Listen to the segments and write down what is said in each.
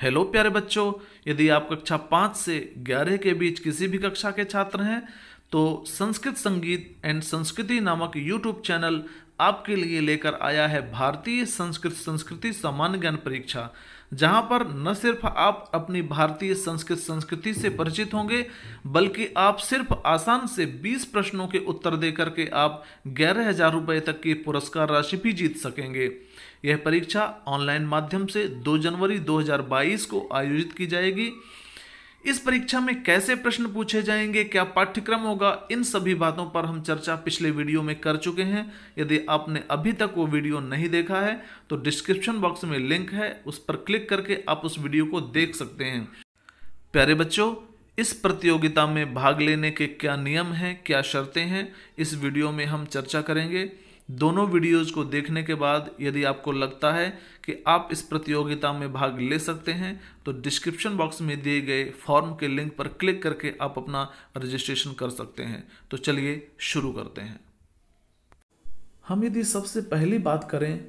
Hello प्यारे बच्चों, यदि आप कक्षा 5 से 11 के बीच किसी भी कक्षा के छात्र हैं तो संस्कृत संगीत एंड संस्कृति नामक यूट्यूब चैनल आपके लिए लेकर आया है भारतीय संस्कृत संस्कृति सामान्य ज्ञान परीक्षा। जहां पर न सिर्फ आप अपनी भारतीय संस्कृत संस्कृति से परिचित होंगे बल्कि आप सिर्फ आसान से 20 प्रश्नों के उत्तर देकर के आप 11,000 रुपये तक की पुरस्कार राशि भी जीत सकेंगे। यह परीक्षा ऑनलाइन माध्यम से 2 जनवरी 2022 को आयोजित की जाएगी। इस परीक्षा में कैसे प्रश्न पूछे जाएंगे, क्या पाठ्यक्रम होगा, इन सभी बातों पर हम चर्चा पिछले वीडियो में कर चुके हैं। यदि आपने अभी तक वो वीडियो नहीं देखा है तो डिस्क्रिप्शन बॉक्स में लिंक है, उस पर क्लिक करके आप उस वीडियो को देख सकते हैं। प्यारे बच्चों, इस प्रतियोगिता में भाग लेने के क्या नियम हैं, क्या शर्तें हैं, इस वीडियो में हम चर्चा करेंगे। दोनों वीडियोज़ को देखने के बाद यदि आपको लगता है कि आप इस प्रतियोगिता में भाग ले सकते हैं तो डिस्क्रिप्शन बॉक्स में दिए गए फॉर्म के लिंक पर क्लिक करके आप अपना रजिस्ट्रेशन कर सकते हैं। तो चलिए शुरू करते हैं। हम यदि सबसे पहली बात करें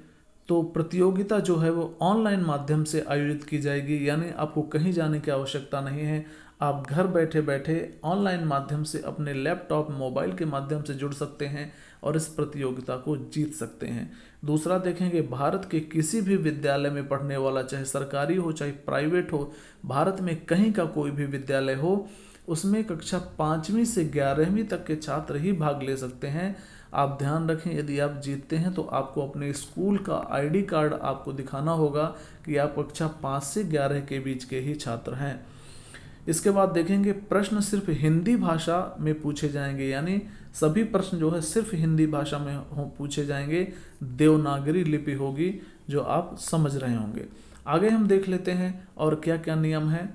तो प्रतियोगिता जो है वो ऑनलाइन माध्यम से आयोजित की जाएगी, यानी आपको कहीं जाने की आवश्यकता नहीं है। आप घर बैठे बैठे ऑनलाइन माध्यम से अपने लैपटॉप मोबाइल के माध्यम से जुड़ सकते हैं और इस प्रतियोगिता को जीत सकते हैं। दूसरा देखेंगे, भारत के किसी भी विद्यालय में पढ़ने वाला, चाहे सरकारी हो चाहे प्राइवेट हो, भारत में कहीं का कोई भी विद्यालय हो, उसमें कक्षा 5वीं से 11वीं तक के छात्र ही भाग ले सकते हैं। आप ध्यान रखें, यदि आप जीतते हैं तो आपको अपने स्कूल का आईडी कार्ड आपको दिखाना होगा कि आप कक्षा 5 से 11 के बीच के ही छात्र हैं। इसके बाद देखेंगे, प्रश्न सिर्फ हिंदी भाषा में पूछे जाएंगे, यानी सभी प्रश्न जो है सिर्फ हिंदी भाषा में पूछे जाएंगे। देवनागरी लिपि होगी जो आप समझ रहे होंगे। आगे हम देख लेते हैं और क्या क्या नियम है।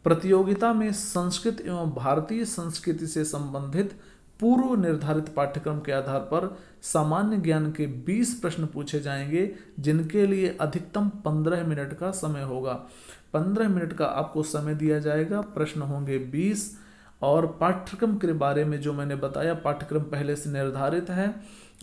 प्रतियोगिता में संस्कृत एवं भारतीय संस्कृति से संबंधित पूर्व निर्धारित पाठ्यक्रम के आधार पर सामान्य ज्ञान के 20 प्रश्न पूछे जाएंगे, जिनके लिए अधिकतम 15 मिनट का समय होगा। 15 मिनट का आपको समय दिया जाएगा, प्रश्न होंगे 20। और पाठ्यक्रम के बारे में जो मैंने बताया, पाठ्यक्रम पहले से निर्धारित है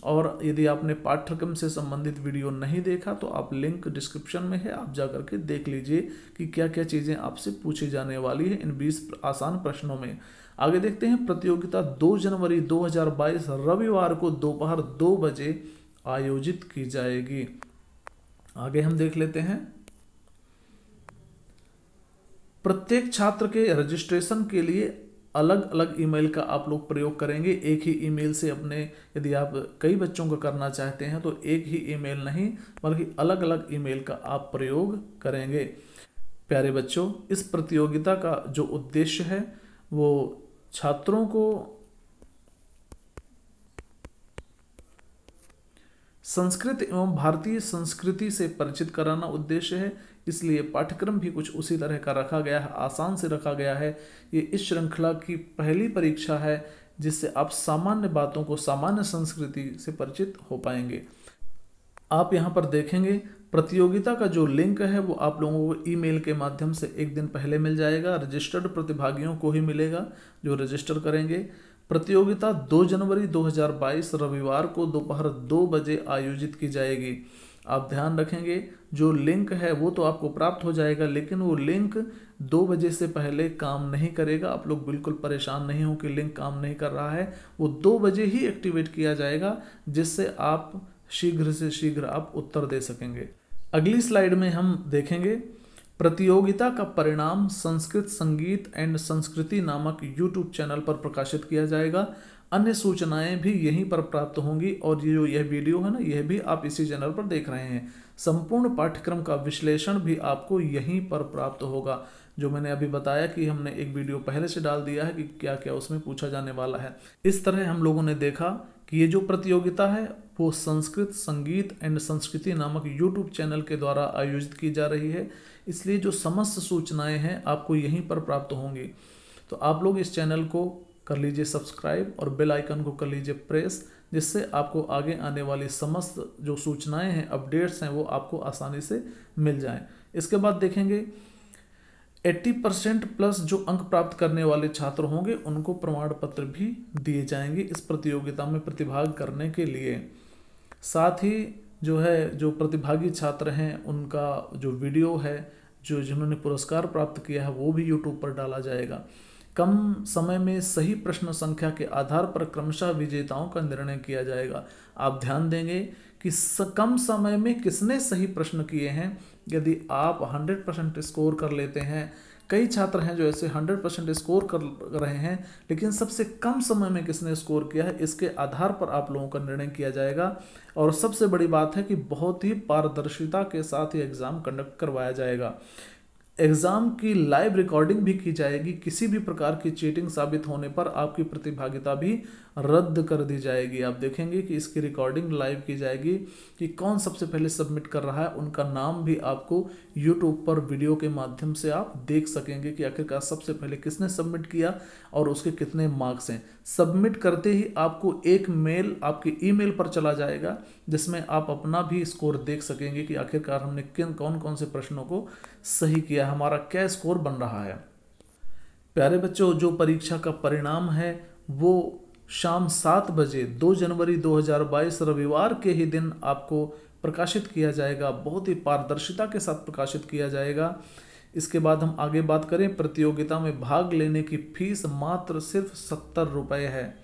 और यदि आपने पाठ्यक्रम से संबंधित वीडियो नहीं देखा तो आप लिंक डिस्क्रिप्शन में है, आप जा करके देख लीजिए कि क्या क्या चीज़ें आपसे पूछी जाने वाली है इन 20 आसान प्रश्नों में। आगे देखते हैं, प्रतियोगिता 2 जनवरी 2022 रविवार को दोपहर 2 बजे आयोजित की जाएगी। आगे हम देख लेते हैं, प्रत्येक छात्र के रजिस्ट्रेशन के लिए अलग अलग ईमेल का आप लोग प्रयोग करेंगे। एक ही ईमेल से अपने, यदि आप कई बच्चों को करना चाहते हैं तो एक ही ईमेल नहीं बल्कि अलग अलग ईमेल का आप प्रयोग करेंगे। प्यारे बच्चों, इस प्रतियोगिता का जो उद्देश्य है वो छात्रों को संस्कृत एवं भारतीय संस्कृति से परिचित कराना उद्देश्य है, इसलिए पाठ्यक्रम भी कुछ उसी तरह का रखा गया है, आसान से रखा गया है। ये इस श्रृंखला की पहली परीक्षा है जिससे आप सामान्य बातों को, सामान्य संस्कृति से परिचित हो पाएंगे। आप यहाँ पर देखेंगे, प्रतियोगिता का जो लिंक है वो आप लोगों को ईमेल के माध्यम से एक दिन पहले मिल जाएगा। रजिस्टर्ड प्रतिभागियों को ही मिलेगा जो रजिस्टर करेंगे। प्रतियोगिता 2 जनवरी 2022 रविवार को दोपहर 2 बजे आयोजित की जाएगी। आप ध्यान रखेंगे, जो लिंक है वो तो आपको प्राप्त हो जाएगा, लेकिन वो लिंक 2 बजे से पहले काम नहीं करेगा। आप लोग बिल्कुल परेशान नहीं हो कि लिंक काम नहीं कर रहा है, वो 2 बजे ही एक्टिवेट किया जाएगा, जिससे आप शीघ्र से शीघ्र आप उत्तर दे सकेंगे। अगली स्लाइड में हम देखेंगे, प्रतियोगिता का परिणाम संस्कृत संगीत एंड संस्कृति नामक यूट्यूब चैनल पर प्रकाशित किया जाएगा। अन्य सूचनाएं भी यहीं पर प्राप्त होंगी और यह वीडियो है ना, यह भी आप इसी चैनल पर देख रहे हैं। संपूर्ण पाठ्यक्रम का विश्लेषण भी आपको यहीं पर प्राप्त होगा। जो मैंने अभी बताया कि हमने एक वीडियो पहले से डाल दिया है कि क्या क्या उसमें पूछा जाने वाला है। इस तरह हम लोगों ने देखा कि ये जो प्रतियोगिता है वो संस्कृत संगीत एंड संस्कृति नामक यूट्यूब चैनल के द्वारा आयोजित की जा रही है, इसलिए जो समस्त सूचनाएं हैं आपको यहीं पर प्राप्त होंगी। तो आप लोग इस चैनल को कर लीजिए सब्सक्राइब और बेल आइकन को कर लीजिए प्रेस, जिससे आपको आगे आने वाली समस्त जो सूचनाएं हैं, अपडेट्स हैं, वो आपको आसानी से मिल जाएं। इसके बाद देखेंगे, 80% प्लस जो अंक प्राप्त करने वाले छात्र होंगे उनको प्रमाण पत्र भी दिए जाएंगे इस प्रतियोगिता में प्रतिभाग करने के लिए। साथ ही जो प्रतिभागी छात्र हैं उनका जो वीडियो है, जो जिन्होंने पुरस्कार प्राप्त किया है वो भी यूट्यूब पर डाला जाएगा। कम समय में सही प्रश्न संख्या के आधार पर क्रमशः विजेताओं का निर्णय किया जाएगा। आप ध्यान देंगे कि कम समय में किसने सही प्रश्न किए हैं। यदि आप 100% स्कोर कर लेते हैं, कई छात्र हैं जो ऐसे 100% स्कोर कर रहे हैं, लेकिन सबसे कम समय में किसने स्कोर किया है, इसके आधार पर आप लोगों का निर्णय किया जाएगा। और सबसे बड़ी बात है कि बहुत ही पारदर्शिता के साथ ये एग्ज़ाम कंडक्ट करवाया जाएगा। एग्ज़ाम की लाइव रिकॉर्डिंग भी की जाएगी। किसी भी प्रकार की चीटिंग साबित होने पर आपकी प्रतिभागिता भी रद्द कर दी जाएगी। आप देखेंगे कि इसकी रिकॉर्डिंग लाइव की जाएगी कि कौन सबसे पहले सबमिट कर रहा है, उनका नाम भी आपको यूट्यूब पर वीडियो के माध्यम से आप देख सकेंगे कि आखिरकार सबसे पहले किसने सबमिट किया और उसके कितने मार्क्स हैं। सबमिट करते ही आपको एक मेल आपके ईमेल पर चला जाएगा जिसमें आप अपना भी स्कोर देख सकेंगे कि आखिरकार हमने कौन कौन से प्रश्नों को सही किया, हमारा क्या स्कोर बन रहा है। प्यारे बच्चों, जो परीक्षा का परिणाम है वो शाम 7 बजे 2 जनवरी 2022 रविवार के ही दिन आपको प्रकाशित किया जाएगा। बहुत ही पारदर्शिता के साथ प्रकाशित किया जाएगा। इसके बाद हम आगे बात करें, प्रतियोगिता में भाग लेने की फीस मात्र सिर्फ 70 रुपये है।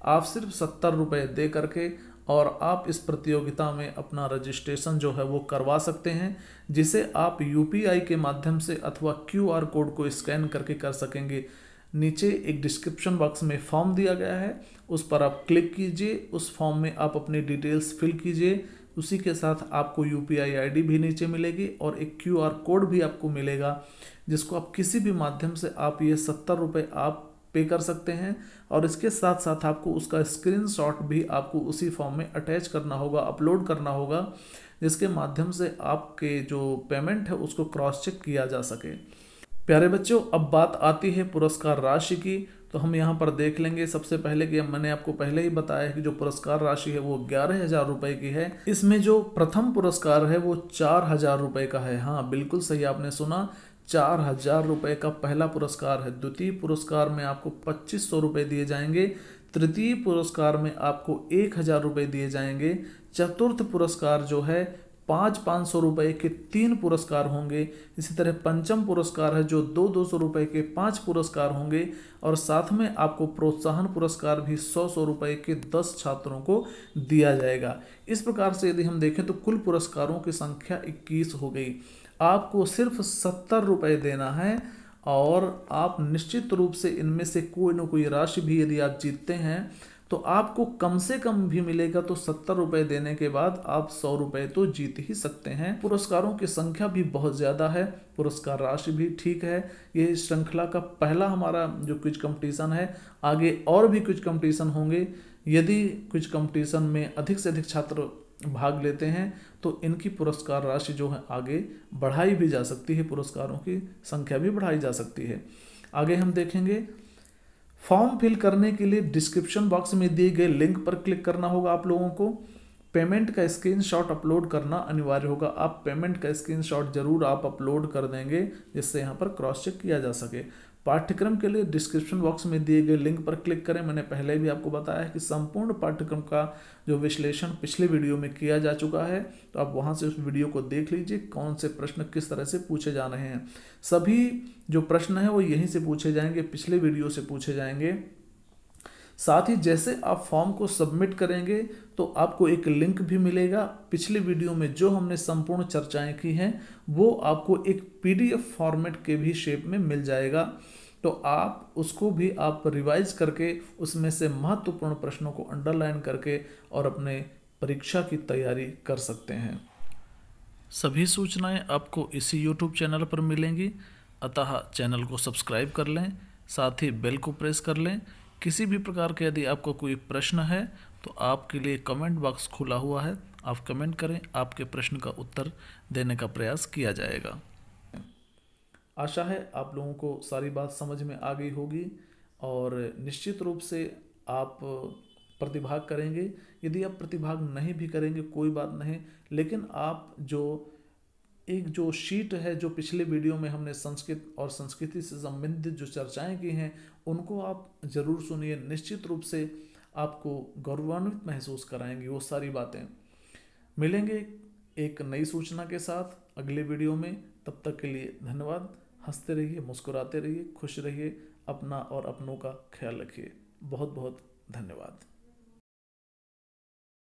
आप सिर्फ 70 रुपये दे करके और आप इस प्रतियोगिता में अपना रजिस्ट्रेशन जो है वो करवा सकते हैं, जिसे आप यूपीआई के माध्यम से अथवा QR कोड को स्कैन करके कर सकेंगे। नीचे एक डिस्क्रिप्शन बॉक्स में फॉर्म दिया गया है, उस पर आप क्लिक कीजिए। उस फॉर्म में आप अपनी डिटेल्स फिल कीजिए। उसी के साथ आपको UPI ID भी नीचे मिलेगी और एक QR कोड भी आपको मिलेगा, जिसको आप किसी भी माध्यम से आप ये 70 रुपये आप पे कर सकते हैं। और इसके साथ साथ आपको उसका स्क्रीनशॉट भी आपको उसी फॉर्म में अटैच करना होगा, अपलोड करना होगा, जिसके माध्यम से आपके जो पेमेंट है उसको क्रॉस चेक किया जा सके। प्यारे बच्चों, अब बात आती है पुरस्कार राशि की। तो हम यहाँ पर देख लेंगे सबसे पहले कि मैंने आपको पहले ही बताया है कि जो पुरस्कार राशि है वो 11,000 रुपये की है। इसमें जो प्रथम पुरस्कार है वो 4,000 रुपये का है। हाँ, बिल्कुल सही आपने सुना, 4,000 रुपये का पहला पुरस्कार है। द्वितीय पुरस्कार में आपको 2,500 रुपये दिए जाएंगे। तृतीय पुरस्कार में आपको 1,000 रुपये दिए जाएंगे। चतुर्थ पुरस्कार जो है 500 रुपये के 3 पुरस्कार होंगे। इसी तरह पंचम पुरस्कार है जो 200 रुपये के 5 पुरस्कार होंगे। और साथ में आपको प्रोत्साहन पुरस्कार भी 100 रुपये के 10 छात्रों को दिया जाएगा। इस प्रकार से यदि हम देखें तो कुल पुरस्कारों की संख्या 21 हो गई। आपको सिर्फ 70 रुपये देना है और आप निश्चित रूप से इनमें से कोई ना कोई राशि भी यदि आप जीतते हैं तो आपको कम से कम भी मिलेगा। तो 70 रुपये देने के बाद आप 100 रुपये तो जीत ही सकते हैं। पुरस्कारों की संख्या भी बहुत ज़्यादा है, पुरस्कार राशि भी ठीक है। ये इस श्रृंखला का पहला हमारा जो क्विज कंपटीशन है। आगे और भी क्विज कंपटीशन होंगे। यदि क्विज कंपटीशन में अधिक से अधिक छात्र भाग लेते हैं तो इनकी पुरस्कार राशि जो है आगे बढ़ाई भी जा सकती है, पुरस्कारों की संख्या भी बढ़ाई जा सकती है। आगे हम देखेंगे, फॉर्म फिल करने के लिए डिस्क्रिप्शन बॉक्स में दिए गए लिंक पर क्लिक करना होगा। आप लोगों को पेमेंट का स्क्रीनशॉट अपलोड करना अनिवार्य होगा। आप पेमेंट का स्क्रीनशॉट जरूर आप अपलोड कर देंगे, जिससे यहाँ पर क्रॉस चेक किया जा सके। पाठ्यक्रम के लिए डिस्क्रिप्शन बॉक्स में दिए गए लिंक पर क्लिक करें। मैंने पहले भी आपको बताया है कि संपूर्ण पाठ्यक्रम का जो विश्लेषण पिछले वीडियो में किया जा चुका है, तो आप वहां से उस वीडियो को देख लीजिए, कौन से प्रश्न किस तरह से पूछे जा रहे हैं। सभी जो प्रश्न हैं वो यहीं से पूछे जाएंगे, पिछले वीडियो से पूछे जाएंगे। साथ ही जैसे आप फॉर्म को सबमिट करेंगे तो आपको एक लिंक भी मिलेगा। पिछले वीडियो में जो हमने संपूर्ण चर्चाएं की हैं वो आपको एक PDF फॉर्मेट के भी शेप में मिल जाएगा। तो आप उसको भी आप रिवाइज करके उसमें से महत्वपूर्ण प्रश्नों को अंडरलाइन करके और अपने परीक्षा की तैयारी कर सकते हैं। सभी सूचनाएं आपको इसी YouTube चैनल पर मिलेंगी, अतः चैनल को सब्सक्राइब कर लें, साथ ही बेल को प्रेस कर लें। किसी भी प्रकार के यदि आपका कोई प्रश्न है तो आपके लिए कमेंट बॉक्स खुला हुआ है, आप कमेंट करें, आपके प्रश्न का उत्तर देने का प्रयास किया जाएगा। आशा है आप लोगों को सारी बात समझ में आ गई होगी और निश्चित रूप से आप प्रतिभाग करेंगे। यदि आप प्रतिभाग नहीं भी करेंगे कोई बात नहीं, लेकिन आप जो शीट है जो पिछले वीडियो में हमने संस्कृत और संस्कृति से संबंधित जो चर्चाएं की हैं उनको आप जरूर सुनिए। निश्चित रूप से आपको गौरवान्वित महसूस कराएंगी वो सारी बातें। मिलेंगे एक नई सूचना के साथ अगले वीडियो में। तब तक के लिए धन्यवाद। हंसते रहिए, मुस्कुराते रहिए, खुश रहिए, अपना और अपनों का ख्याल रखिए। बहुत बहुत धन्यवाद।